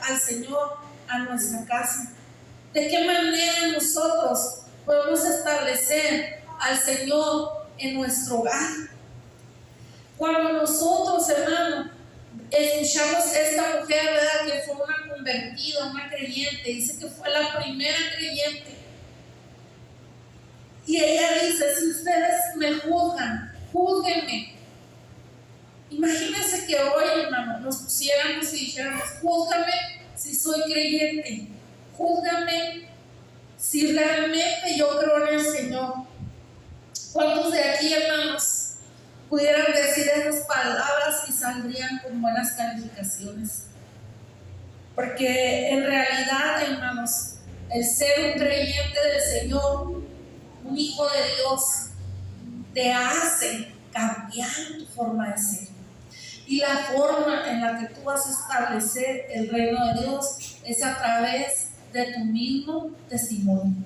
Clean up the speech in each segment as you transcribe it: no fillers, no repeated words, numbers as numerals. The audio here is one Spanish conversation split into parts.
al Señor a nuestra casa? ¿De qué manera nosotros podemos establecer al Señor en nuestro hogar? Cuando nosotros, hermano, escuchamos a esta mujer, ¿verdad?, que fue una convertida, una creyente, dice que fue la primera creyente. Y ella dice: si ustedes me juzgan, júzguenme. Imagínense que hoy, hermano, nos pusiéramos y dijéramos: júzgame si soy creyente, júzgame si realmente yo creo en el Señor. ¿Cuántos de aquí, hermanos, pudieran decir esas palabras y saldrían con buenas calificaciones? Porque en realidad, hermanos, el ser un creyente del Señor, un hijo de Dios, te hace cambiar tu forma de ser. Y la forma en la que tú vas a establecer el reino de Dios es a través de tu mismo testimonio.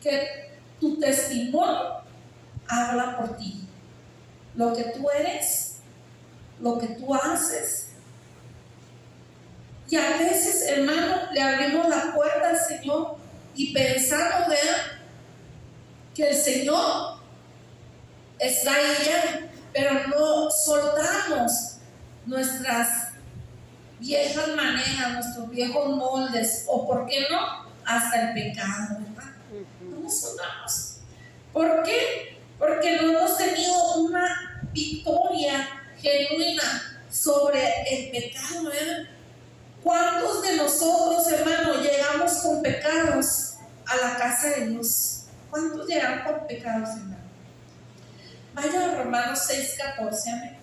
Que tu testimonio habla por ti. Lo que tú eres, lo que tú haces. Y a veces, hermano, le abrimos la puerta al Señor y pensamos, ¿verdad?, que el Señor está ahí ya, pero no soltamos nuestras viejas maneras, nuestros viejos moldes, o por qué no, hasta el pecado, ¿verdad? No nos soltamos. ¿Por qué? Porque no hemos tenido una victoria genuina sobre el pecado, ¿verdad? ¿Cuántos de nosotros, hermanos, llegamos con pecados a la casa de Dios? ¿Cuántos llegan con pecados, hermano? Vaya a Romanos 6:14, amén.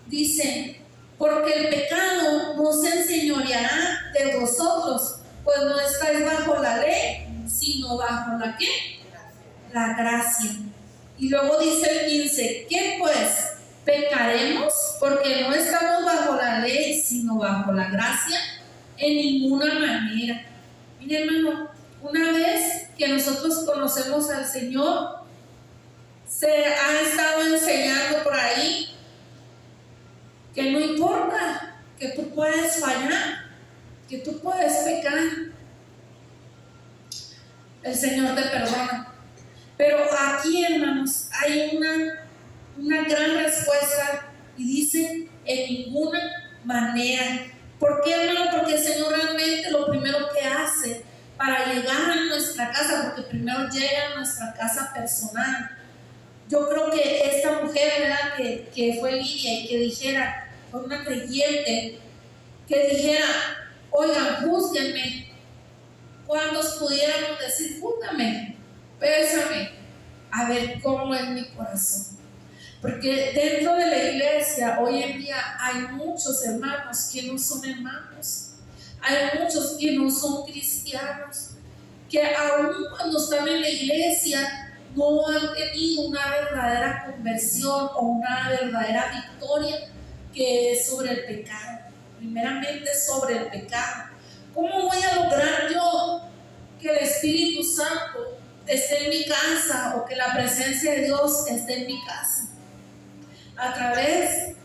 Dice: porque el pecado no se enseñoreará de vosotros, pues no estáis bajo la ley, sino bajo ¿la qué? La gracia. Y luego dice el 15: ¿qué pues? ¿Pecaremos porque no estamos bajo la ley, sino bajo la gracia? En ninguna manera. Mire, hermano, una vez que nosotros conocemos al Señor, se ha estado enseñando por ahí que no importa, que tú puedes fallar, que tú puedes pecar, el Señor te perdona. Pero aquí, hermanos, hay una gran respuesta y dice: en ninguna manera. ¿Por qué, hermano? Porque el Señor realmente lo primero que hace para llegar a nuestra casa, porque primero llega a nuestra casa personal. Yo creo que esta mujer, ¿verdad?, que fue Lidia y que dijera, fue una creyente, que dijera: oigan, júzguenme. ¿Cuántos pudiéramos decir: júzgame, pésame, a ver cómo es mi corazón? Porque dentro de la iglesia hoy en día hay muchos hermanos que no son hermanos, hay muchos que no son cristianos, que aún cuando están en la iglesia no han tenido una verdadera conversión o una verdadera victoria que es sobre el pecado, primeramente sobre el pecado. ¿Cómo voy a lograr yo que el Espíritu Santo esté en mi casa o que la presencia de Dios esté en mi casa? A través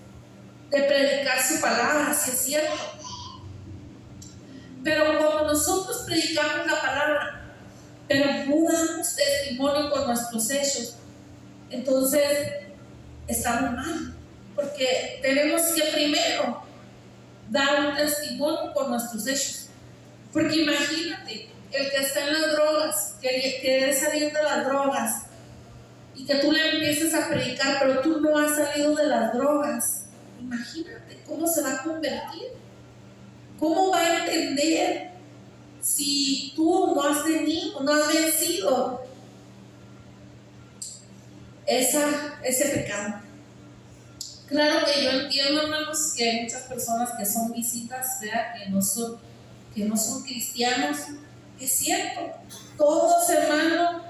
de predicar su palabra, si es cierto. Pero cuando nosotros predicamos la palabra, pero no damos testimonio con nuestros hechos, entonces estamos mal. Porque tenemos que primero dar un testimonio con nuestros hechos. Porque imagínate, el que está en las drogas, que quiere salir de las drogas, y que tú le empieces a predicar, pero tú no has salido de las drogas. Imagínate cómo se va a convertir. ¿Cómo va a entender si tú no has tenido, no has vencido ese pecado? Claro que yo entiendo, hermanos, que hay muchas personas que son visitas, ¿verdad?, que no son cristianos. Es cierto, todos, hermanos,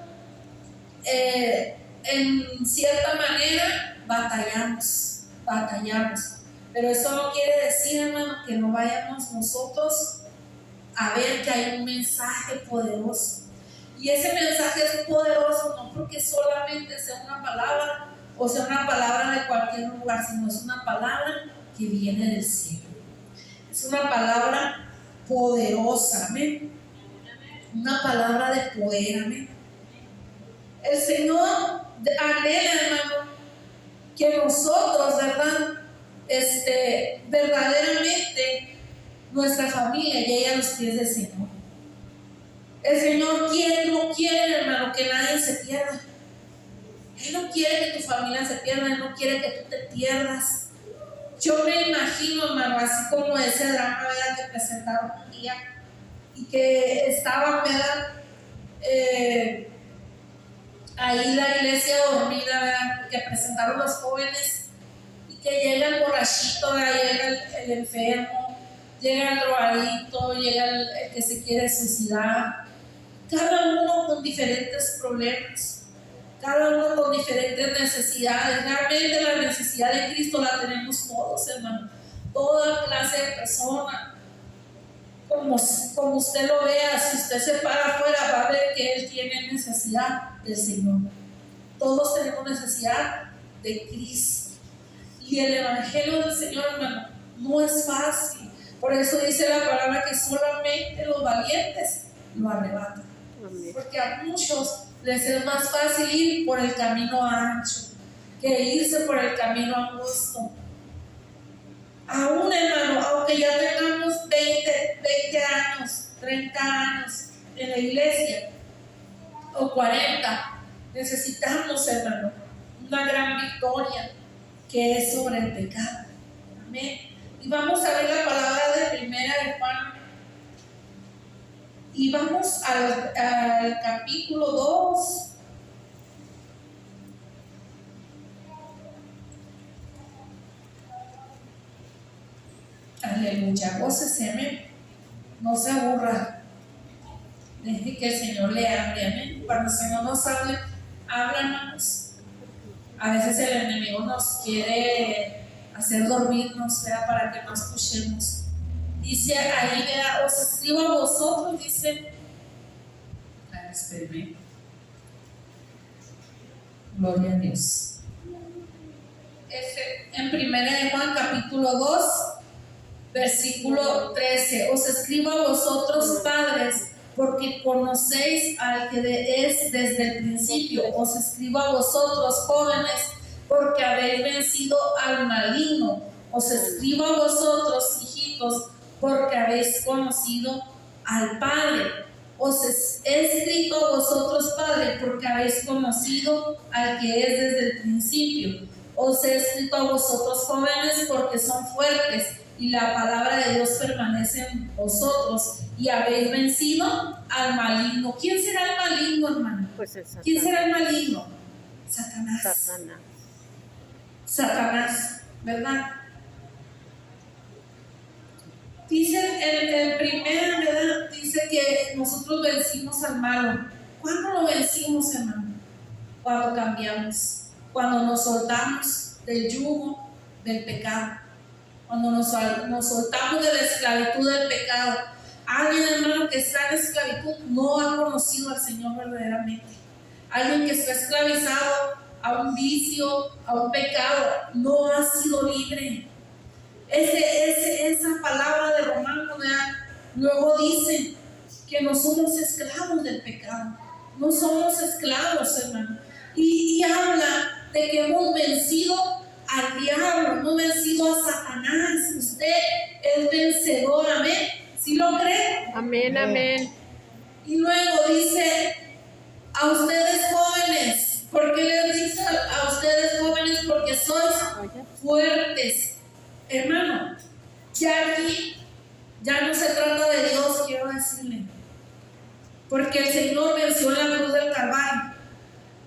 en cierta manera batallamos, pero eso no quiere decir, hermano, que no vayamos nosotros a ver que hay un mensaje poderoso. Y ese mensaje es poderoso, no porque solamente sea una palabra o sea una palabra de cualquier lugar, sino es una palabra que viene del cielo. Es una palabra poderosa, amén. Una palabra de poder, amén. El Señor anhela, hermano, que nosotros, ¿verdad? Verdaderamente nuestra familia llegue a los pies del Señor. El Señor no quiere, hermano, que nadie se pierda. Él no quiere que tu familia se pierda, Él no quiere que tú te pierdas. Yo me imagino, hermano, así como ese drama, ¿verdad?, que presentaron un día y que estaban, ¿verdad?, ahí la iglesia dormida, ¿verdad?, que presentaron los jóvenes y que llega el borrachito, ¿verdad?, llega el enfermo, llega el drogadicto, llega el que se quiere suicidar, cada uno con diferentes problemas, cada uno con diferentes necesidades. Realmente la necesidad de Cristo la tenemos todos, hermano, toda clase de personas. Como usted lo vea, si usted se para afuera, va a ver que Él tiene necesidad del Señor. Todos tenemos necesidad de Cristo. Y el Evangelio del Señor, hermano, no es fácil. Por eso dice la palabra que solamente los valientes lo arrebatan. Porque a muchos les es más fácil ir por el camino ancho que irse por el camino angosto. Aún, hermano, aunque ya tengamos 20 años, 30 años en la iglesia, o 40, necesitamos, hermano, una gran victoria que es sobre el pecado. Amén. Y vamos a ver la palabra de Primera de Juan. Y vamos al capítulo 2. Aleluya, gócese, amén. No se aburra. Deje que el Señor le hable, amén. Cuando el Señor nos hable, háblanos. A veces el enemigo nos quiere hacer dormirnos, ¿verdad?, para que no escuchemos. Dice ahí, ¿verdad?, os escribo a vosotros, dice. Espérame. Gloria a Dios. En Primera de Juan, capítulo 2, versículo 13. Os escribo a vosotros, padres, porque conocéis al que es desde el principio. Os escribo a vosotros, jóvenes, porque habéis vencido al maligno. Os escribo a vosotros, hijitos, porque habéis conocido al Padre. Os he escrito a vosotros, Padre, porque habéis conocido al que es desde el principio. Os he escrito a vosotros, jóvenes, porque son fuertes y la palabra de Dios permanece en vosotros y habéis vencido al maligno. ¿Quién será el maligno, hermano? Pues es Satanás. ¿Quién será el maligno? Satanás. Satanás, ¿verdad? Dice el primero, ¿verdad?, dice que nosotros vencimos al malo. ¿Cuándo lo vencimos, hermano? Cuando cambiamos, cuando nos soltamos del yugo del pecado, cuando nos soltamos de la esclavitud del pecado. Alguien, hermano, que está en esclavitud no ha conocido al Señor verdaderamente. Alguien que está esclavizado a un vicio, a un pecado, no ha sido libre. Esa palabra de Romanos, luego dice que no somos esclavos del pecado, no somos esclavos, hermano, y habla de que hemos vencido al diablo, hemos vencido a Satanás. Usted es vencedor, amén. ¿Sí lo cree? Amén, amén. Y luego dice a ustedes jóvenes. ¿Por qué les dice a ustedes jóvenes? Porque sois fuertes. Hermano, ya aquí ya no se trata de Dios, quiero decirle, porque el Señor venció en la cruz del Calvario.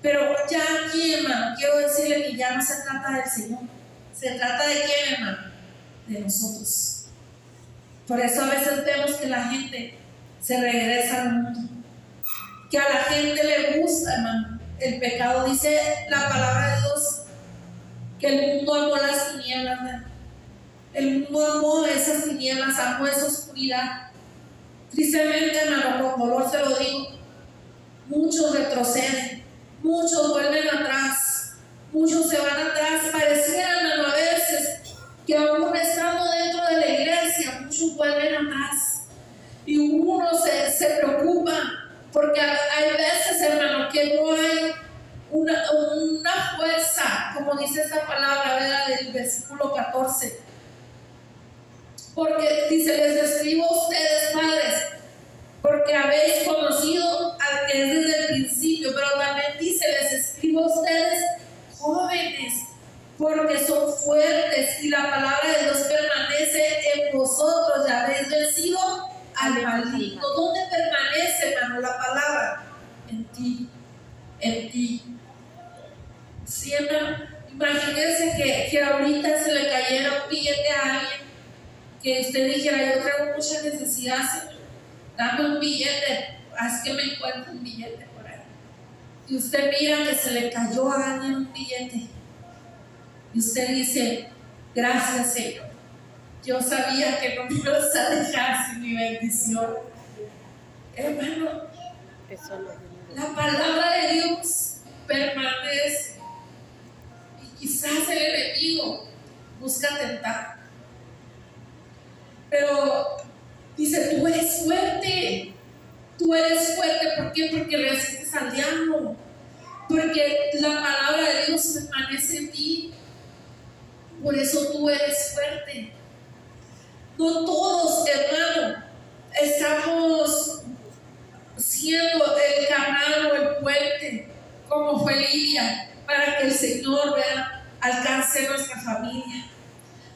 Pero ya aquí, hermano, quiero decirle que ya no se trata del Señor. ¿Se trata de quién, hermano? De nosotros. Por eso a veces vemos que la gente se regresa al mundo, que a la gente le gusta, hermano, el pecado. Dice la palabra de Dios que el mundo amó las tinieblas, ¿verdad? El mundo amó esas tinieblas, amó esa oscuridad. Tristemente, hermano, con dolor se lo digo, muchos retroceden, muchos vuelven atrás, muchos se van atrás. Parecieran a veces que aún estando dentro de la iglesia, muchos vuelven atrás. Y uno se preocupa porque hay veces, hermano, que no hay una fuerza, como dice esta palabra, ¿verdad? Del versículo 14. Porque dice: les escribo a ustedes, padres, porque habéis conocido al que es desde el principio. Pero también dice: les escribo a ustedes, jóvenes, porque son fuertes y la palabra de Dios permanece en vosotros, ya habéis vencido al maligno. ¿Dónde permanece, hermano, la palabra? En ti, en ti. Sí, hermano. Imagínense que ahorita se le cayera un billete a alguien, que usted dijera: yo traigo mucha necesidad, Señor, dame un billete, haz que me encuentre un billete por ahí. Y usted mira que se le cayó a alguien un billete, y usted dice: gracias, Señor, yo sabía que no me ibas a dejar sin mi bendición. Hermano, la palabra de Dios permanece, y quizás el enemigo busca tentar, pero dice: tú eres fuerte, tú eres fuerte. ¿Por qué? Porque resistes al diablo, porque la palabra de Dios permanece en ti. Por eso tú eres fuerte. No todos, hermano, estamos siendo el canal o el puente, como fue Lidia, para que el Señor, ¿verdad?, alcance nuestra familia.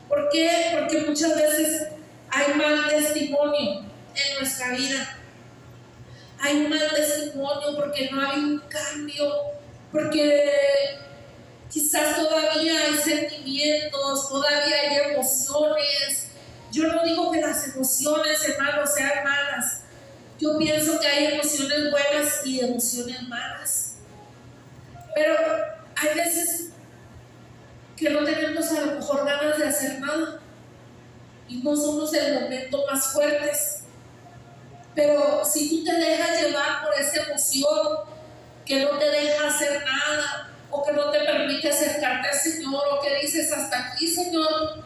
¿Por qué? Porque muchas veces hay mal testimonio en nuestra vida. Hay un mal testimonio porque no hay un cambio, porque quizás todavía hay sentimientos, todavía hay emociones. Yo no digo que las emociones, hermanos, sean malas. Yo pienso que hay emociones buenas y emociones malas. Pero hay veces que no tenemos a lo mejor ganas de hacer nada y no somos el momento más fuertes. Pero si tú te dejas llevar por esa emoción que no te deja hacer nada, o que no te permite acercarte al Señor, o que dices: hasta aquí, Señor,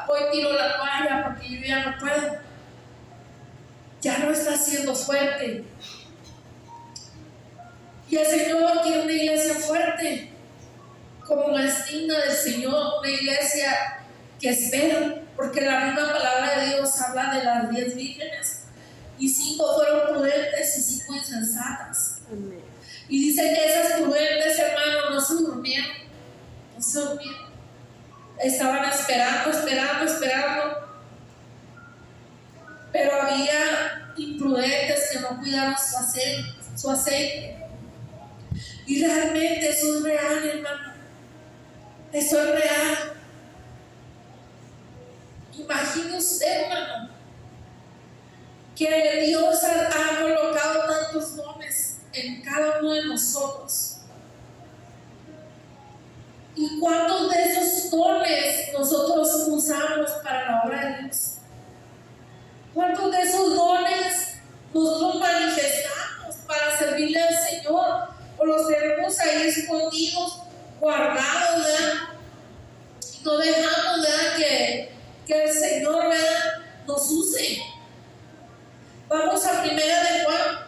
voy, tiro la toalla porque yo ya no puedo, ya no estás siendo fuerte. Y el Señor quiere una iglesia fuerte, como es digna del Señor, una iglesia que espera, porque la misma palabra de Dios habla de las 10 vírgenes, y 5 fueron prudentes y 5 insensatas. Amén. Y dice que esas prudentes, hermanos, no se durmieron, estaban esperando, pero había imprudentes que no cuidaron su aceite. Y realmente eso es real, hermano, eso es real. Imagine usted, hermano, que Dios ha colocado tantos dones en cada uno de nosotros. ¿Y cuántos de esos dones nosotros usamos para la obra de Dios? ¿Cuántos de esos dones nosotros manifestamos para servirle al Señor? ¿O los tenemos ahí escondidos, guardados, ¿verdad? Y no dejamos, ¿verdad?, que el Señor, ¿verdad?, nos use. Vamos a 1 de Juan.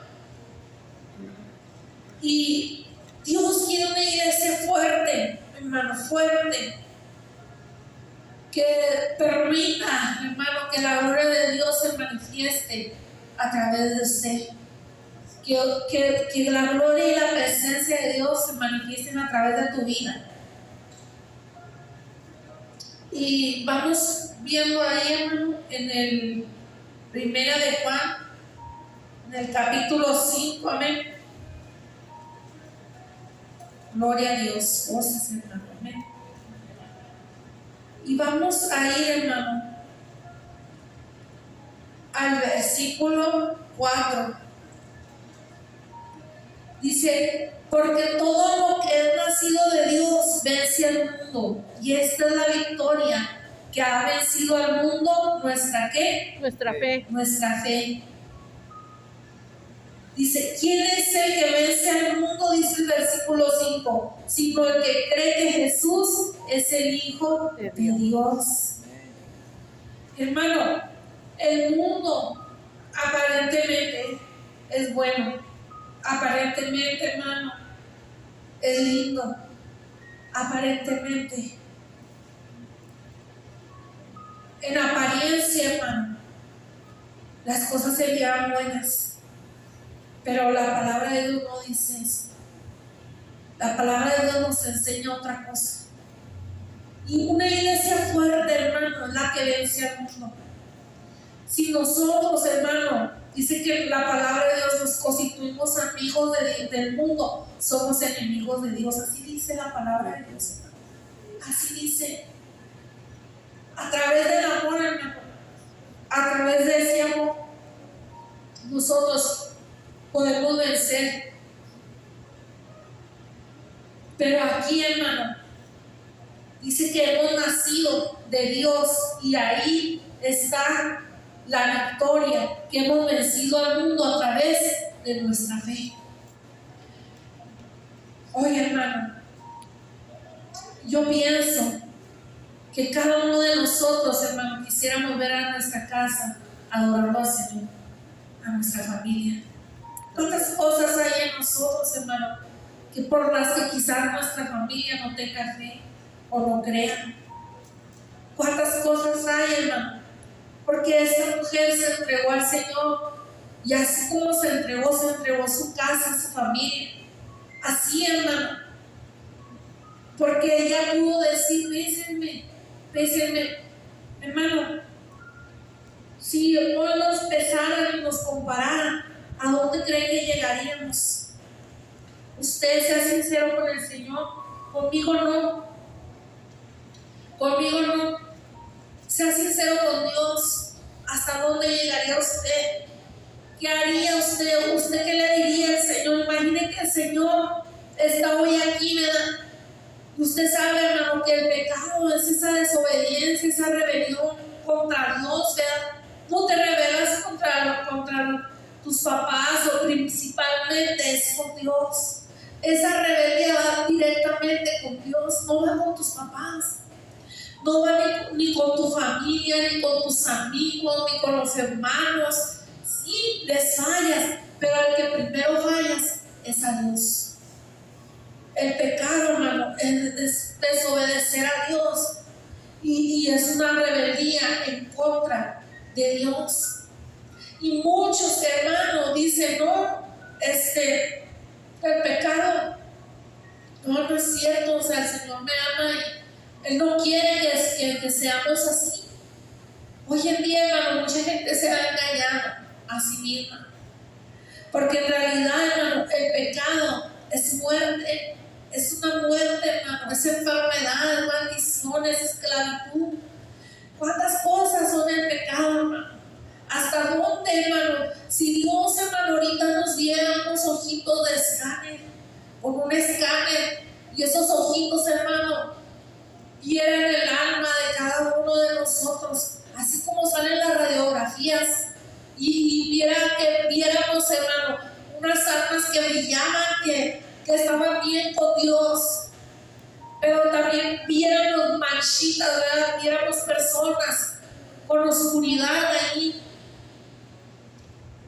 Y Dios quiere una iglesia fuerte, hermano, fuerte, que permita, hermano, que la gloria de Dios se manifieste a través de usted. Que la gloria y la presencia de Dios se manifiesten a través de tu vida. Y vamos viendo ahí, hermano, en el 1 de Juan, en el capítulo 5, amén. Gloria a Dios, voces, hermano, amén. Y vamos a ir, hermano, al versículo 4. Dice: porque todo lo que es nacido de Dios vence al mundo, y esta es la victoria que ha vencido al mundo, ¿nuestra qué? Nuestra fe. Nuestra fe. Dice, ¿quién es el que vence al mundo? Dice el versículo 5, sino el que cree que Jesús es el Hijo de Dios. Hermano, el mundo aparentemente es bueno, aparentemente, hermano, es lindo, aparentemente, en apariencia, hermano, las cosas se vean buenas, pero la palabra de Dios no dice eso. La palabra de Dios nos enseña otra cosa. Y una iglesia fuerte, hermano, es la que vence al mundo. Si nosotros, hermano, dice que la palabra de Dios nos constituimos amigos del mundo, somos enemigos de Dios. Así dice la palabra de Dios, hermano. Así dice. A través del amor, hermano, a través de ese amor, nosotros podemos vencer. Pero aquí, hermano, dice que hemos nacido de Dios y ahí está la victoria, que hemos vencido al mundo a través de nuestra fe. Oye, hermano, yo pienso que cada uno de nosotros, hermano, quisiéramos ver a nuestra casa adorando al Señor, a nuestra familia. ¿Cuántas cosas hay en nosotros, hermano, que por las que quizás nuestra familia no tenga fe o no crea? ¿Cuántas cosas hay, hermano? Porque esta mujer se entregó al Señor, y así como se entregó su casa, su familia. Así, hermano, porque ella pudo decir, pésenme, hermano, si hoy nos pesaran y nos compararan, ¿a dónde cree que llegaríamos? Usted sea sincero con el Señor. Conmigo no. Sea sincero con Dios. ¿Hasta dónde llegaría usted? ¿Qué haría usted? ¿Usted qué le diría al Señor? Imagine que el Señor está hoy aquí, ¿verdad? Usted sabe, hermano, que el pecado es esa desobediencia, esa rebelión contra Dios, ¿verdad? No te rebelas contra tus papás, o principalmente es con Dios. Esa rebeldía va directamente con Dios, no va con tus papás, no va ni con tu familia, ni con tus amigos, ni con los hermanos. Sí, les fallas, pero al que primero fallas es a Dios. El pecado, hermano, es desobedecer a Dios, y es una rebeldía en contra de Dios. Y muchos hermanos dicen, no, el pecado, no es cierto, o sea, el Señor me ama y Él no quiere que seamos así. Hoy en día, hermano, mucha gente se ha engañado a sí misma, porque en realidad, hermano, el pecado es muerte, es una muerte, hermano, es enfermedad, es maldición, es esclavitud. ¿Cuántas cosas son el pecado, hermano? ¿Hasta dónde, hermano? Si Dios, hermano, ahorita nos diera unos ojitos de escáner, con un escáner, y esos ojitos, hermano, vieran el alma de cada uno de nosotros, así como salen las radiografías, y viéramos, hermano, unas almas que brillaban, que estaban bien con Dios, pero también viéramos manchitas, ¿verdad? Viéramos personas con oscuridad ahí.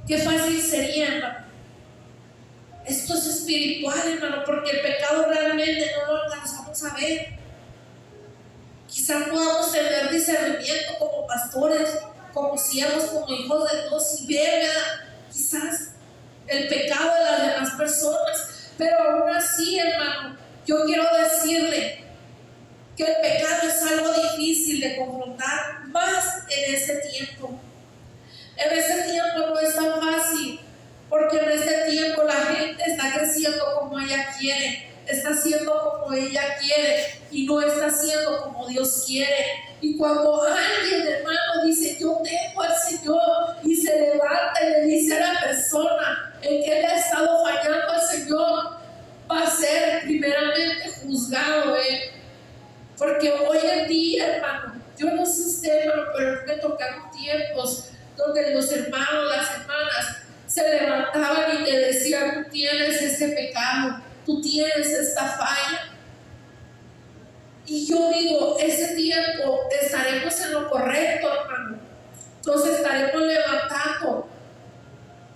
Qué fácil sería, hermano. Esto es espiritual, hermano, porque el pecado realmente no lo alcanzamos a ver. Quizás podamos tener discernimiento como pastores, como siervos, como hijos de Dios, y ver, ¿verdad?, quizás el pecado de las demás personas. Pero aún así, hermano, yo quiero decirle que el pecado es algo difícil de confrontar, más en este tiempo. En este tiempo no es tan fácil, porque en este tiempo la gente está creciendo como ella quiere, está haciendo como ella quiere y no está haciendo como Dios quiere. Y cuando alguien, hermano, dice yo tengo al Señor, y se levanta y le dice a la persona en que le ha estado fallando al Señor, va a ser primeramente juzgado él. Porque hoy en día, hermano, yo no sé usted, hermano, pero me tocaron tiempos donde los hermanos, las hermanas se levantaban y te decían: tú tienes este pecado, tú tienes esta falla. Y yo digo, ese tiempo estaremos en lo correcto, hermano. Nos estaremos levantando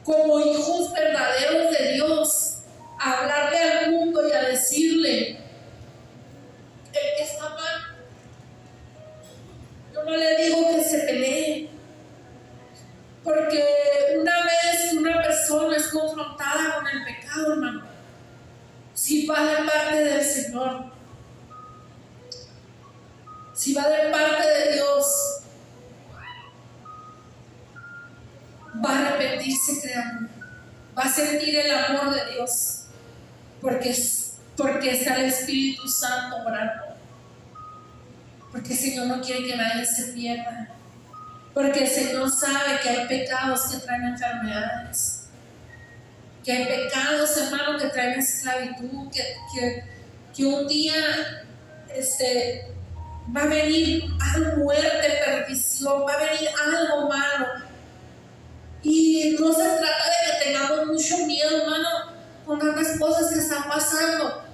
como hijos verdaderos de Dios, a hablarle al mundo y a decirle: el que está mal. Yo no le digo que se pelee, porque una vez que una persona es confrontada con el pecado, hermano, si va de parte del Señor, si va de parte de Dios, va a arrepentirse, créanme, va a sentir el amor de Dios, porque está el Espíritu Santo orando, porque el Señor no quiere que nadie se pierda, porque el Señor sabe que hay pecados que traen enfermedades, que hay pecados, hermano, que traen esclavitud, que un día va a venir muerte, perdición, va a venir algo malo. Y no se trata de que tengamos mucho miedo, hermano, con tantas cosas que están pasando.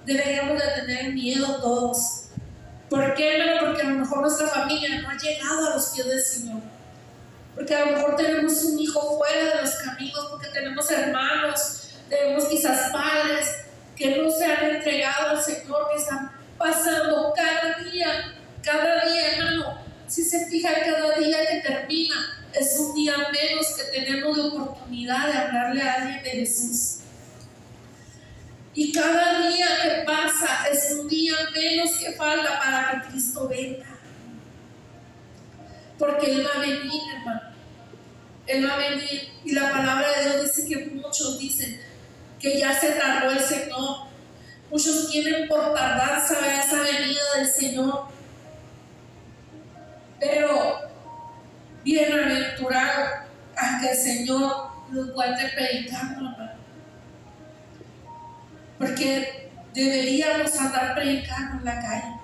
Deberíamos de tener miedo todos. ¿Por qué, hermano? Porque a lo mejor nuestra familia no ha llegado a los pies del Señor. Porque a lo mejor tenemos un hijo fuera de los caminos, porque tenemos hermanos, tenemos quizás padres que no se han entregado al Señor, que están pasando cada día, hermano. Si se fija, cada día que termina es un día menos que tenemos de oportunidad de hablarle a alguien de Jesús. Y cada día que pasa es un día menos que falta para que Cristo venga. Porque Él va a venir, hermano. Él va a venir. Y la palabra de Dios dice que muchos dicen que ya se tardó el Señor. Muchos tienen por tardanza esa venida del Señor. Pero bienaventurado a que el Señor lo encuentre predicando, hermano. Porque deberíamos andar predicando en la calle.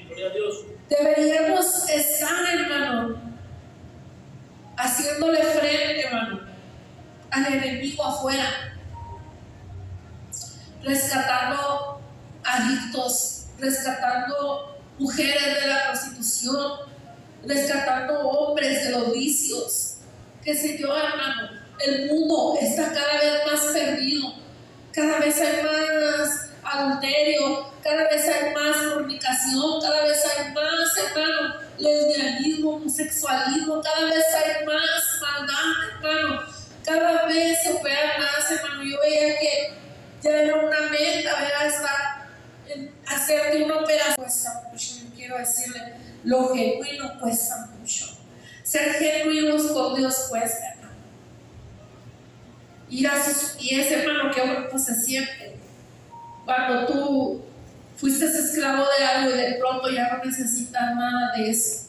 Gloria a Dios. Deberíamos estar, hermano, haciéndole frente, hermano, al enemigo afuera, rescatando adictos, rescatando mujeres de la prostitución, rescatando hombres de los vicios. Que sé yo, hermano, el mundo está cada vez más perdido, cada vez hay más adulterio, cada vez hay más fornicación, cada vez hay más, hermano, lesbianismo, homosexualismo, cada vez hay más maldad, hermano, cada vez se opera más, hermano. Yo veía que ya era una meta, hacerte una operación cuesta mucho. Yo quiero decirle, lo genuino cuesta mucho. Ser genuinos con Dios cuesta, hermano. Ir a sus pies, hermano, qué bonito se siente cuando tú fuiste esclavo de algo y de pronto ya no necesitas nada de eso.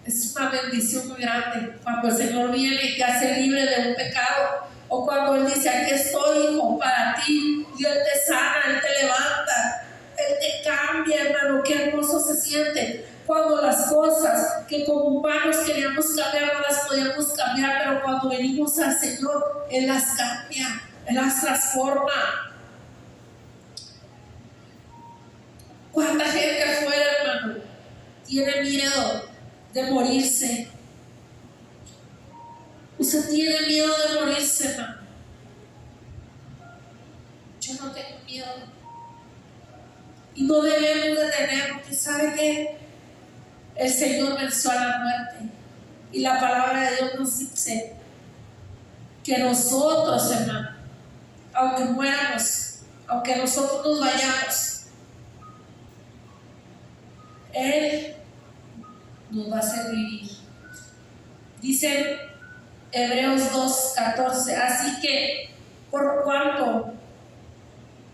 Es una bendición muy grande cuando el Señor viene y te hace libre de un pecado, o cuando Él dice: aquí estoy, hijo, para ti, y Él te sana, Él te levanta, Él te cambia, hermano. Qué hermoso se siente cuando las cosas que como humanos queríamos cambiar no las podíamos cambiar, pero cuando venimos al Señor, Él las cambia, Él las transforma. ¿Cuánta gente afuera, hermano, tiene miedo de morirse? Usted tiene miedo de morirse, hermano. Yo no tengo miedo. Y no debemos de tener, porque sabe que el Señor venció a la muerte. Y la palabra de Dios nos dice que nosotros, hermano, aunque muéramos, aunque nosotros nos vayamos, Él nos va a hacer vivir. Dice Hebreos 2:14: así que por cuanto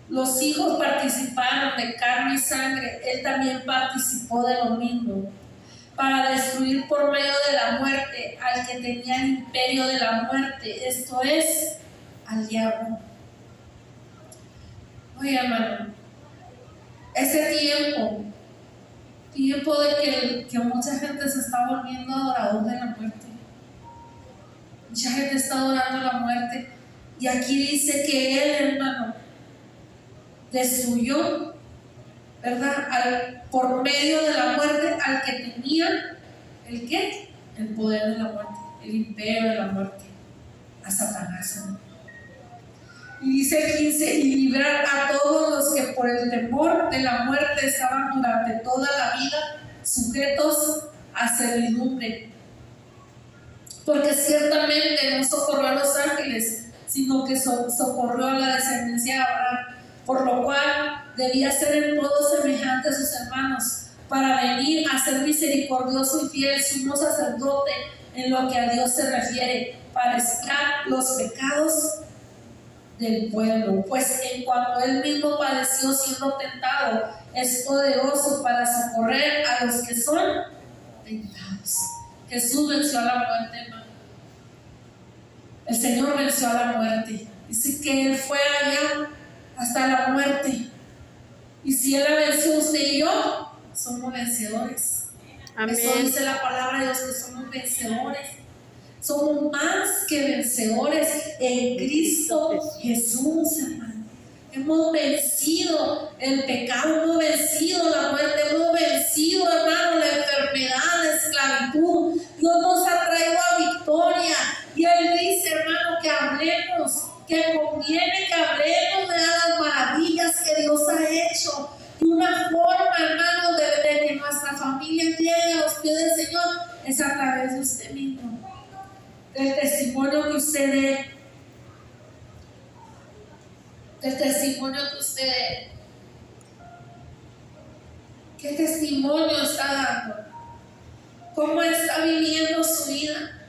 los hijos participaron de carne y sangre, Él también participó de lo mismo, para destruir por medio de la muerte al que tenía el imperio de la muerte, esto es, al diablo. Oye, hermano, ese tiempo de que mucha gente se está volviendo adorador de la muerte. Mucha gente está adorando la muerte. Y aquí dice que Él, hermano, destruyó, ¿verdad? Por medio de la muerte al que tenía, ¿el qué? El poder de la muerte, el imperio de la muerte, a Satanás, ¿no? Y dice el 15, y librar a todos los que por el temor de la muerte estaban durante toda la vida sujetos a servidumbre. Porque ciertamente no socorrió a los ángeles, sino que socorrió a la descendencia de Abraham, por lo cual debía ser en todo semejante a sus hermanos, para venir a ser misericordioso y fiel sumo sacerdote en lo que a Dios se refiere, para expiar los pecados del pueblo. Pues en cuanto Él mismo padeció siendo tentado, es poderoso para socorrer a los que son tentados. Jesús venció a la muerte, hermano. El Señor venció a la muerte. Dice que Él fue allá hasta la muerte. Y si Él la venció, usted y yo somos vencedores. Amén. Eso dice la palabra de Dios, que somos vencedores. Somos más que vencedores en Cristo Jesús, hermano. Hemos vencido el pecado, hemos vencido la muerte, hemos vencido, hermano, la enfermedad, la esclavitud. Dios nos ha traído a victoria. Y Él dice, hermano, que hablemos, que conviene que hablemos de las maravillas que Dios ha hecho. Y una forma, hermano, de que nuestra familia llegue a los pies del Señor es a través de usted mismo, del testimonio que usted dé, del testimonio que usted dé. ¿Qué testimonio está dando? ¿Cómo está viviendo su vida?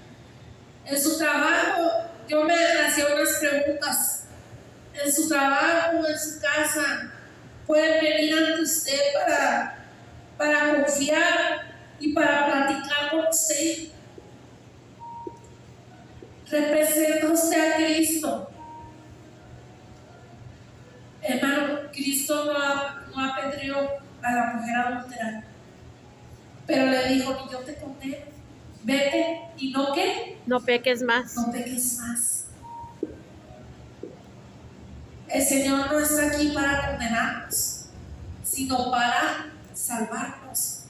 En su trabajo, yo me hacía unas preguntas. En su trabajo, en su casa, pueden venir ante usted para confiar y para platicar con usted. ¿Representa usted a Cristo? Hermano, Cristo no apedreó a la mujer adúltera, pero le dijo: yo te condeno, vete y no ¿qué? No peques más. No peques más. El Señor no está aquí para condenarnos, sino para salvarnos.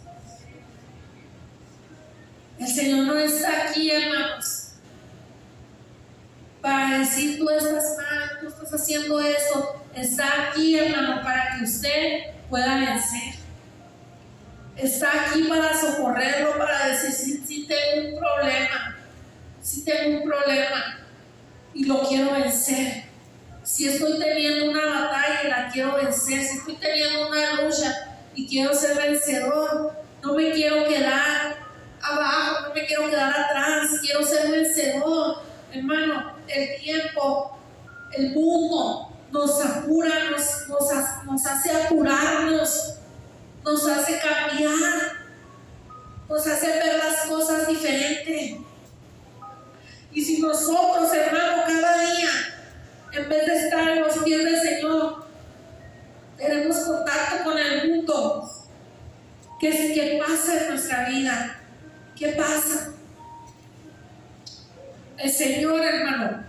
El Señor no está aquí, hermanos, para decir: tú estás mal, tú estás haciendo eso. Está aquí, hermano, para que usted pueda vencer. Está aquí para socorrerlo, para decir: si tengo un problema, si tengo un problema y lo quiero vencer. Si estoy teniendo una batalla y la quiero vencer, si estoy teniendo una lucha y quiero ser vencedor, no me quiero quedar abajo, no me quiero quedar atrás, quiero ser vencedor. Hermano, el tiempo, el mundo nos apura, nos hace apurarnos, nos hace cambiar, nos hace ver las cosas diferentes. Y si nosotros, hermano, cada día, en vez de estar en los pies del Señor, tenemos contacto con el mundo, ¿qué pasa en nuestra vida? ¿Qué pasa? El Señor, hermano,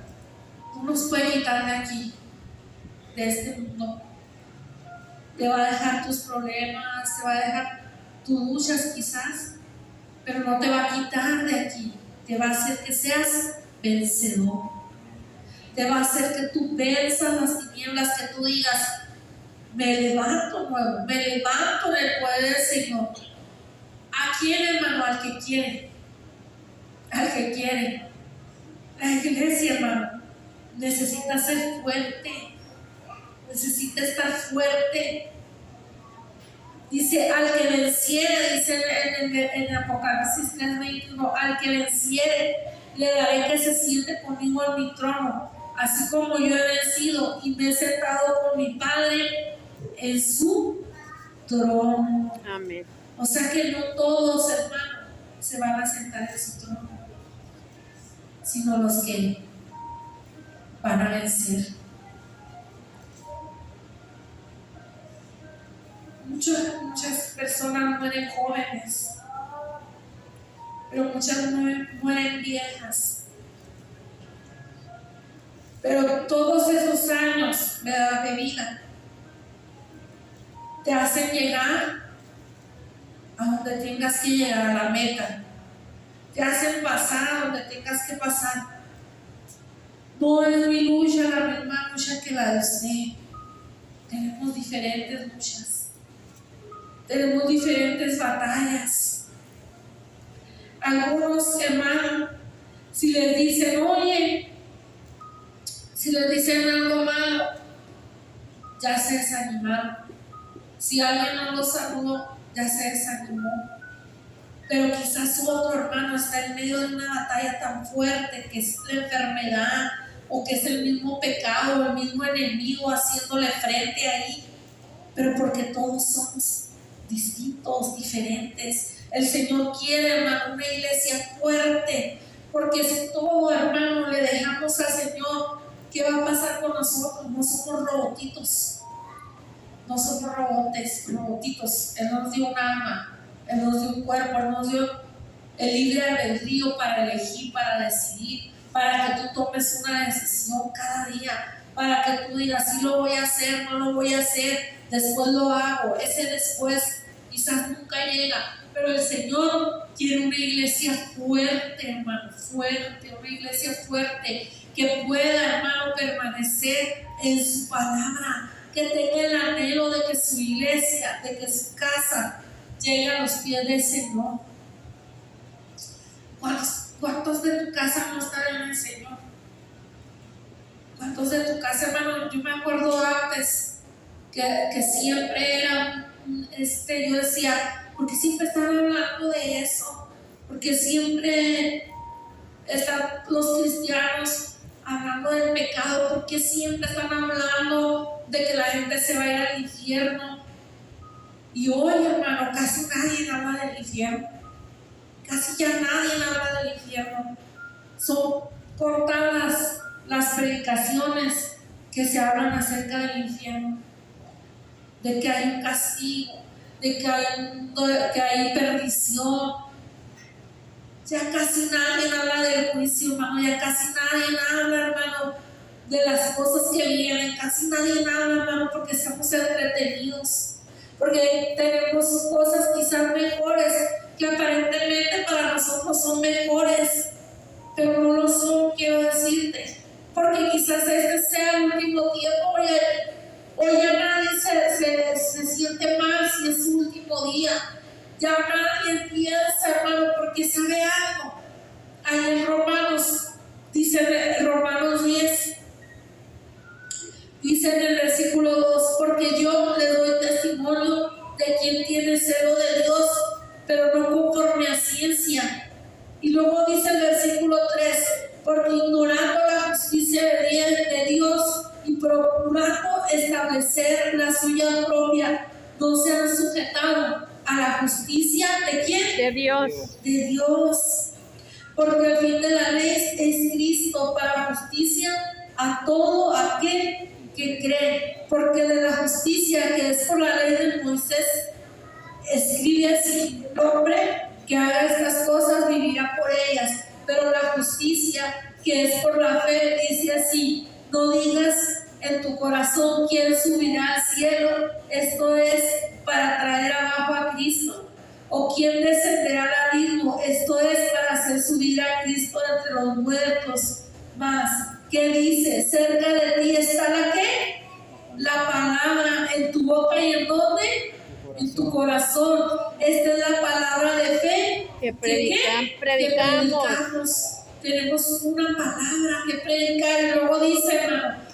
no nos puede quitar de aquí, de este mundo. Te va a dejar tus problemas, te va a dejar tus luchas quizás, pero no te va a quitar de aquí. Te va a hacer que seas vencedor. Te va a hacer que tú venzas las tinieblas, que tú digas: me levanto nuevo, me levanto en el poder del Señor. ¿A quién, hermano? Al que quiere. Al que quiere. La iglesia, hermano, necesita ser fuerte. Necesita estar fuerte. Dice: al que venciere, dice en Apocalipsis 3:21, al que venciere, le daré que se siente conmigo en mi trono, así como yo he vencido y me he sentado con mi Padre en su trono. Amén. O sea que no todos, hermanos, se van a sentar en su trono, sino los que van a vencer. Muchas personas mueren jóvenes, pero muchas mueren viejas. Pero todos esos años, ¿verdad?, de vida te hacen llegar a donde tengas que llegar, a la meta. Te hacen pasar a donde tengas que pasar. No es mi lucha la misma lucha que la de usted. Tenemos diferentes luchas. Tenemos diferentes batallas. Algunos hermanos, si les dicen, oye, si les dicen algo malo, ya se desanimaron. Si alguien no los saludó, ya se desanimó. Pero quizás su otro hermano está en medio de una batalla tan fuerte que es la enfermedad, o que es el mismo pecado, o el mismo enemigo haciéndole frente ahí. Pero porque todos somos distintos, diferentes. El Señor quiere, hermano, una iglesia fuerte, porque si todo, hermano, le dejamos al Señor, ¿qué va a pasar con nosotros? No somos robotitos, no somos robotitos. Él nos dio un alma, Él nos dio un cuerpo, Él nos dio el libre albedrío para elegir, para decidir, para que tú tomes una decisión cada día, para que tú digas, sí lo voy a hacer, no lo voy a hacer, después lo hago. Ese después quizás nunca llega, pero el Señor quiere una iglesia fuerte, hermano, fuerte, una iglesia fuerte que pueda, hermano, permanecer en su palabra, que tenga el anhelo de que su iglesia, de que su casa llegue a los pies del Señor. ¿Cuántos de tu casa no están en el Señor? ¿Cuántos de tu casa, hermano? Yo me acuerdo antes que siempre era, yo decía, ¿por qué siempre están hablando de eso? Porque siempre están los cristianos hablando del pecado, porque siempre están hablando de que la gente se va a ir al infierno. Y hoy, hermano, casi nadie habla del infierno. Casi ya nadie habla del infierno. Son contadas las predicaciones que se hablan acerca del infierno, de que hay un castigo, de que hay perdición. Ya casi nadie habla del juicio, hermano. Ya casi nadie habla, hermano, de las cosas que vienen. Casi nadie habla, hermano, porque estamos entretenidos, porque tenemos cosas quizás mejores, que aparentemente para nosotros son mejores, pero no lo son, quiero decirte, porque quizás este sea el último tiempo. Hoy ya nadie se siente mal si es su último día. Ya nadie piensa, hermano, porque sabe algo. Ahí en Romanos, dice Romanos 10, dice en el versículo 2, porque yo le doy testimonio de quien tiene celo de Dios, pero no conforme a ciencia. Y luego dice el versículo 3, porque ignorando la justicia de Dios y procurando establecer la suya propia, no se han sujetado a la justicia ¿de quién? De Dios. De Dios. Porque el fin de la ley es Cristo para justicia a todo aquel que cree. Porque de la justicia que es por la ley de Moisés, escribe así: el hombre que haga estas cosas vivirá por ellas. Pero la justicia que es por la fe dice así: no digas en tu corazón quién subirá al cielo, esto es para traer abajo a Cristo, o quién descenderá al abismo, esto es para hacer subir a Cristo entre los muertos. Más, ¿qué dice? Cerca de ti está la ¿qué? La palabra, en tu boca y en dónde? En tu corazón. Esta es la palabra de fe Que predicamos. Tenemos una palabra que predicar. Y luego dice, hermano,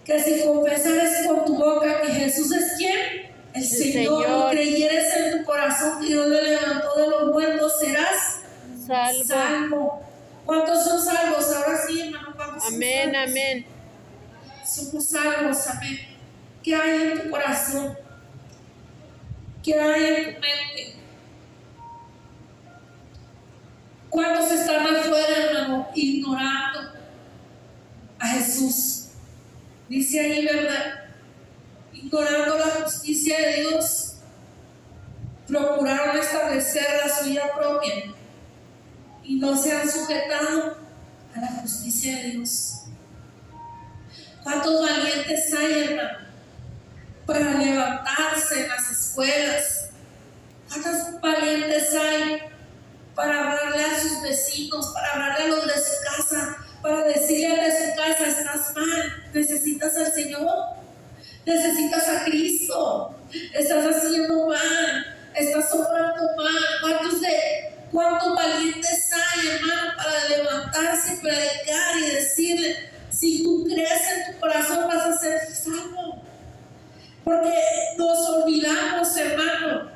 que si confesares con tu boca que Jesús es ¿quién? El Señor. Y creyeres en tu corazón que Dios le levantó de los muertos, serás salvo. ¿Cuántos son salvos? Ahora sí, hermano, ¿cuántos amén, son salvos? amén. Somos salvos, amén. ¿Qué hay en tu corazón? ¿Qué hay en tu mente? ¿Cuántos están afuera, hermano, ignorando a Jesús? Dice ahí, ¿verdad? Ignorando la justicia de Dios, procuraron establecer la suya propia y no se han sujetado a la justicia de Dios. ¿Cuántos valientes hay, hermano, para levantarse en las escuelas? ¿Cuántos valientes hay para hablarle a sus vecinos, para hablarle a los de su casa, para decirle al de su casa: estás mal, necesitas al Señor, necesitas a Cristo, estás haciendo mal, estás obrando mal? ¿Cuántos valientes hay, hermano, para levantarse y predicar y decirle: si tú crees en tu corazón vas a ser salvo? Porque nos olvidamos, hermano.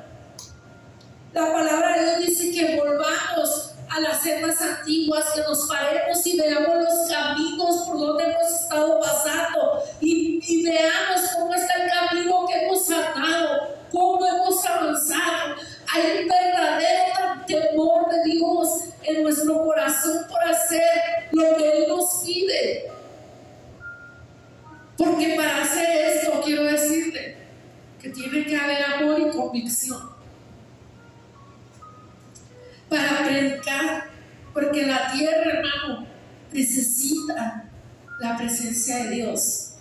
La palabra de Dios dice que volvamos a las sendas antiguas, que nos paremos y veamos los caminos por donde hemos estado pasando y veamos cómo está el camino que hemos andado, cómo hemos avanzado. Hay un verdadero temor de Dios en nuestro corazón por hacer lo que Él nos pide. Porque para hacer esto, quiero decirle que tiene que haber amor y convicción. Para predicar, porque la tierra, hermano, necesita la presencia de Dios.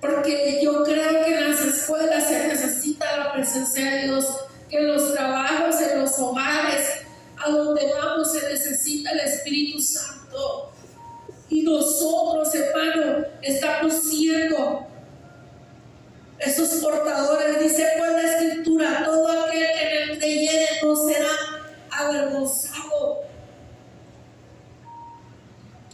Porque yo creo que en las escuelas se necesita la presencia de Dios, que en los trabajos, en los hogares, a donde vamos, se necesita el Espíritu Santo. Y nosotros, hermano, estamos siendo esos portadores. Dice pues la Escritura: todo aquel que en él creyere no será avergonzado.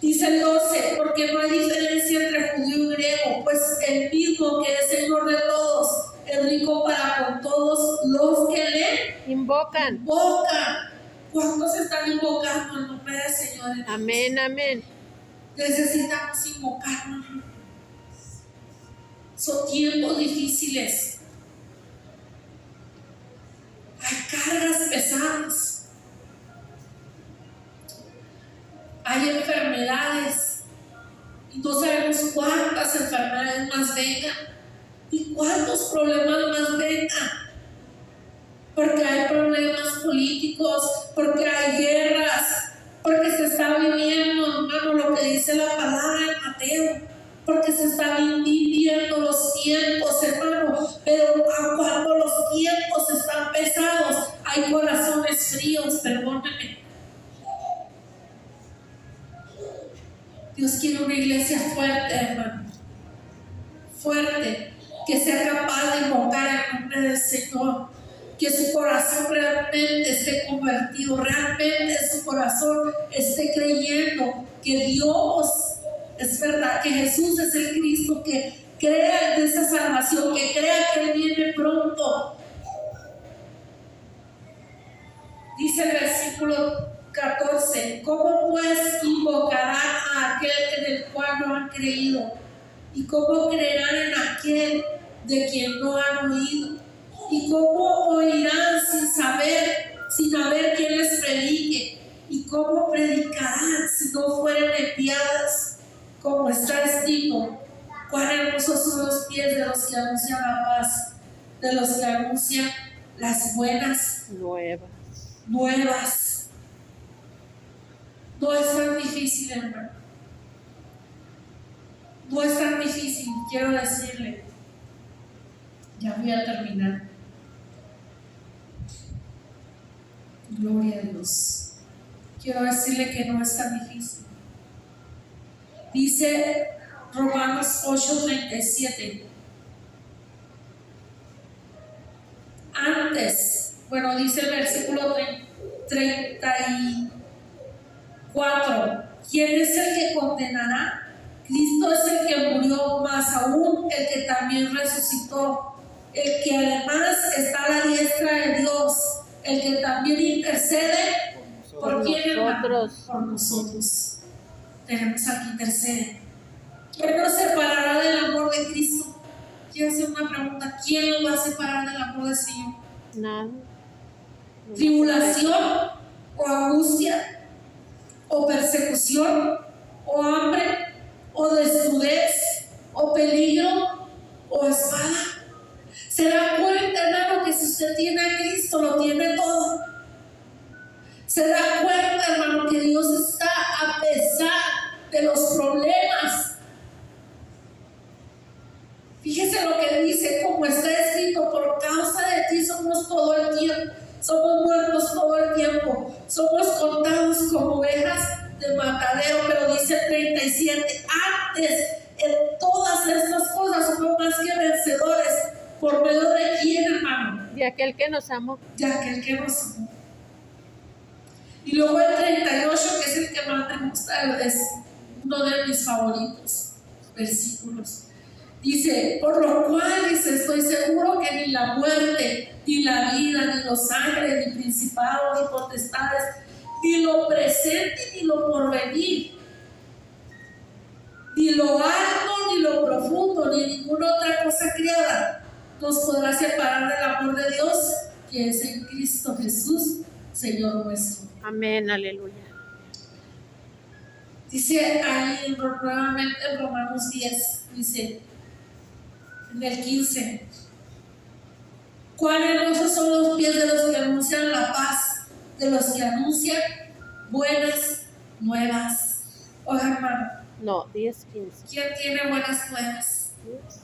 Dice el 12: porque no hay diferencia entre judío y griego, pues el mismo que es Señor de todos es rico para con todos los que le invocan. ¿Cuántos están invocando el nombre del Señor? Amén, amén. Necesitamos invocarnos. Son tiempos difíciles. Hay cargas pesadas. Hay enfermedades. Y no sabemos cuántas enfermedades más vengan. Y cuántos problemas más vengan. Porque hay problemas políticos. Porque hay guerras. Porque se está viviendo, hermano, lo que dice la palabra de Mateo. Porque se están viviendo los tiempos, hermano. Pero cuando los tiempos están pesados, hay corazones fríos, perdónenme. Dios quiere una iglesia fuerte, hermano. Fuerte, que sea capaz de invocar el nombre del Señor. Que su corazón realmente esté convertido, realmente su corazón esté creyendo que Dios es verdad, que Jesús es el Cristo, que crea en esa salvación, que crea que Él viene pronto. Dice el versículo 14: ¿cómo pues invocarán a aquel en el cual no han creído? ¿Y cómo creerán en aquel de quien no han oído? ¿Y cómo oirán sin haber quien les predique? ¿Y cómo predicarán si no fueren enviadas? Como está escrito: cuán hermosos son los pies de los que anuncian la paz, de los que anuncian las buenas nuevas. No es tan difícil, hermano. No es tan difícil, quiero decirle. Ya voy a terminar. Gloria a Dios. Quiero decirle que no es tan difícil. Dice Romanos 8:37. Antes, bueno, dice el versículo 34. ¿Quién es el que condenará? Cristo es el que murió, más aún el que también resucitó, el que además está a la diestra de Dios, el que también intercede. ¿Por quién, hermano? Por nosotros. Tenemos al que intercede. ¿Quién nos separará del amor de Cristo? Quiero hacer una pregunta: ¿quién nos va a separar del amor del Señor? Nada. ¿Tribulación o angustia o persecución o hambre o desnudez o peligro o espada? ¿Se da cuenta, hermano, que si usted tiene a Cristo lo tiene todo? ¿Se da cuenta, hermano, que Dios está, a pesar de los problemas, morimos todo el tiempo, somos muertos todo el tiempo, somos contados como ovejas de matadero. Pero dice el 37, antes en todas estas cosas somos más que vencedores. ¿Por medio de quién, hermano? De aquel que nos amó. De aquel que nos amó. Y luego el 38, que es el que más me gusta, es uno de mis favoritos versículos. Dice, por lo cual, dice, estoy seguro que ni la muerte, ni la vida, ni los ángeles, ni principados, ni potestades, ni lo presente, ni lo porvenir, ni lo alto, ni lo profundo, ni ninguna otra cosa creada nos podrá separar del amor de Dios que es en Cristo Jesús, Señor nuestro. Amén, aleluya. Dice ahí nuevamente en Romanos 10, dice en el 15, cuán hermosos son los pies de los que anuncian la paz, de los que anuncian buenas nuevas. Oye, hermano, No, 10, 15. ¿quién tiene buenas nuevas? 10,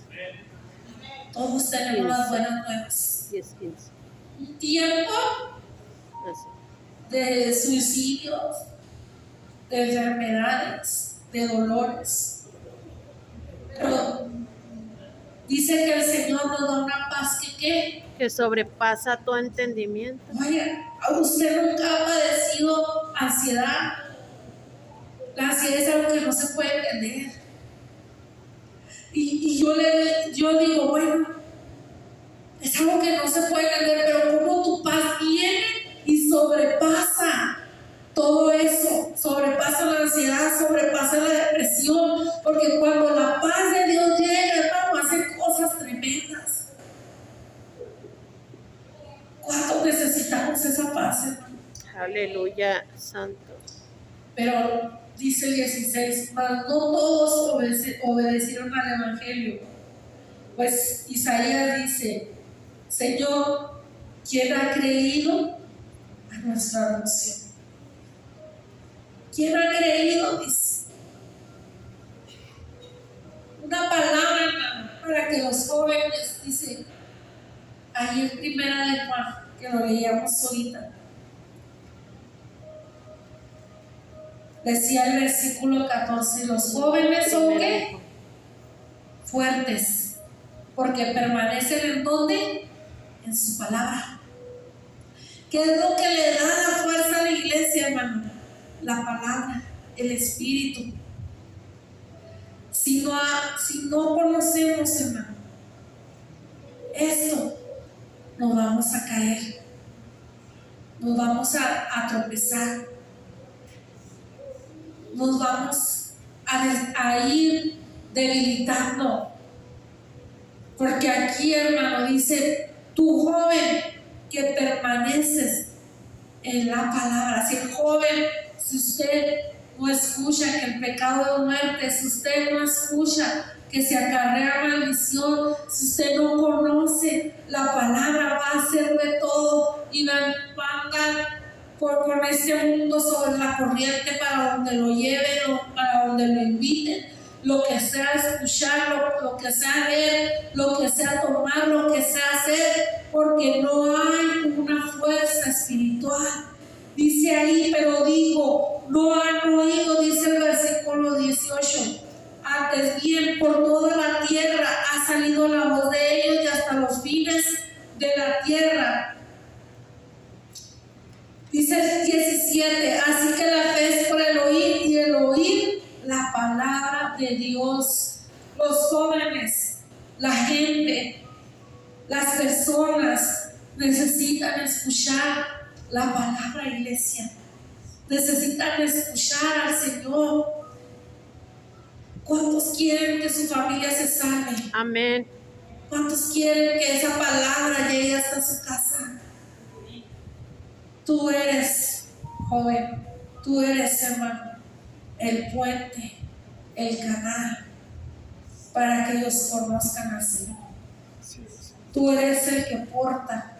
Todos tenemos las buenas nuevas. 10, 15. Un tiempo Así. de suicidios, de enfermedades, de dolores. Pero dice que el Señor nos da una paz que sobrepasa todo entendimiento. Oye, ¿usted nunca ha padecido ansiedad? La ansiedad es algo que no se puede entender. Y yo digo, bueno, es algo que no se puede entender, pero como tu paz viene y sobrepasa todo eso, sobrepasa la ansiedad, sobrepasa la depresión, porque cuando la paz de Dios llega, hermano, hace cosas tremendas. ¿Cuánto necesitamos esa paz, hermano? Aleluya, santo. Pero dice el 16, mas no todos obedecieron al Evangelio. Pues Isaías dice, Señor, ¿quién ha creído a nuestra oración? ¿Quién ha creído? Dice. Una palabra, hermano, para que los jóvenes, dice, ahí en Primera de Juan, que lo leíamos ahorita. Decía el versículo 14, los jóvenes son ¿qué? Fuertes, porque permanecen en ¿dónde? En su palabra. ¿Qué es lo que le da la fuerza a la iglesia, hermano? La palabra, el Espíritu. Si no conocemos, hermano, esto, nos vamos a caer, nos vamos a tropezar, nos vamos a ir debilitando. Porque aquí, hermano, dice, tú joven que permaneces en la palabra. Si el joven, si usted no escucha que el pecado es muerte, si usted no escucha que se acarrea maldición, si usted no conoce la palabra, va a hacer de todo y va a andar con este mundo sobre la corriente para donde lo lleven o para donde lo inviten, lo que sea escuchar, lo que sea ver, lo que sea tomar, lo que sea hacer, porque no hay una fuerza espiritual. Dice ahí, pero digo, no han oído, dice el versículo 18, antes bien por toda la tierra ha salido la voz de ellos y hasta los fines de la tierra. Dice el 17, así que la fe es por el oír y el oír la palabra de Dios. Los jóvenes, la gente, las personas necesitan escuchar la palabra, iglesia. Necesitan escuchar al Señor. ¿Cuántos quieren que su familia se salve? Amén. ¿Cuántos quieren que esa palabra llegue hasta su casa? Tú eres, joven, tú eres, hermano, el puente, el canal para que ellos conozcan al Señor. Tú eres el que porta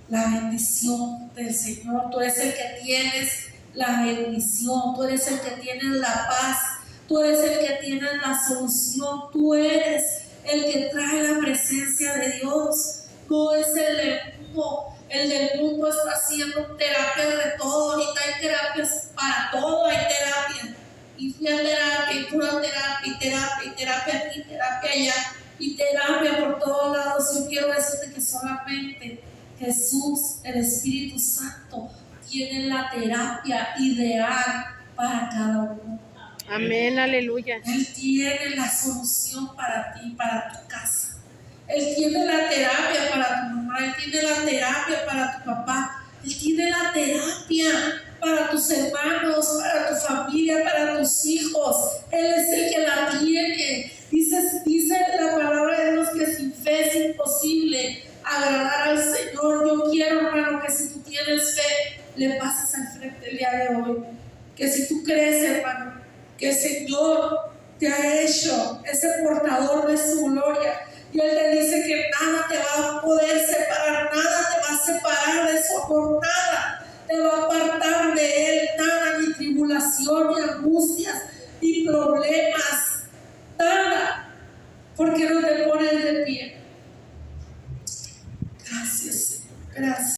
la bendición del Señor. Tú eres el que tienes la bendición. Tú eres el que tienes la paz. Tú eres el que tienes la solución. Tú eres el que trae la presencia de Dios. No es el El del mundo está haciendo terapia de todo. Ahorita hay terapias para todo, hay terapia. Y fui a terapia, y pura terapia, y terapia, y terapia aquí, terapia allá, y terapia por todos lados. Yo quiero decirte que solamente Jesús, el Espíritu Santo, tiene la terapia ideal para cada uno. Amén, aleluya. Él tiene la solución para ti, para tu casa. Él tiene la terapia para tu mamá, Él tiene la terapia para tu papá, Él tiene la terapia para tus hermanos, para tu familia, para tus hijos. Él es el que la tiene. Dice la palabra de Dios que sin fe es imposible agradar al Señor. Yo quiero, hermano, que si tú tienes fe, le pases al frente el día de hoy. Que si tú crees, hermano, que el Señor te ha hecho ese portador de su gloria, y Él te dice que nada te va a poder separar, nada te va a separar de su amor, nada te va a apartar de Él, nada, ni tribulación, ni angustias, ni problemas, nada, porque no te pones de pie. Gracias, Señor, gracias.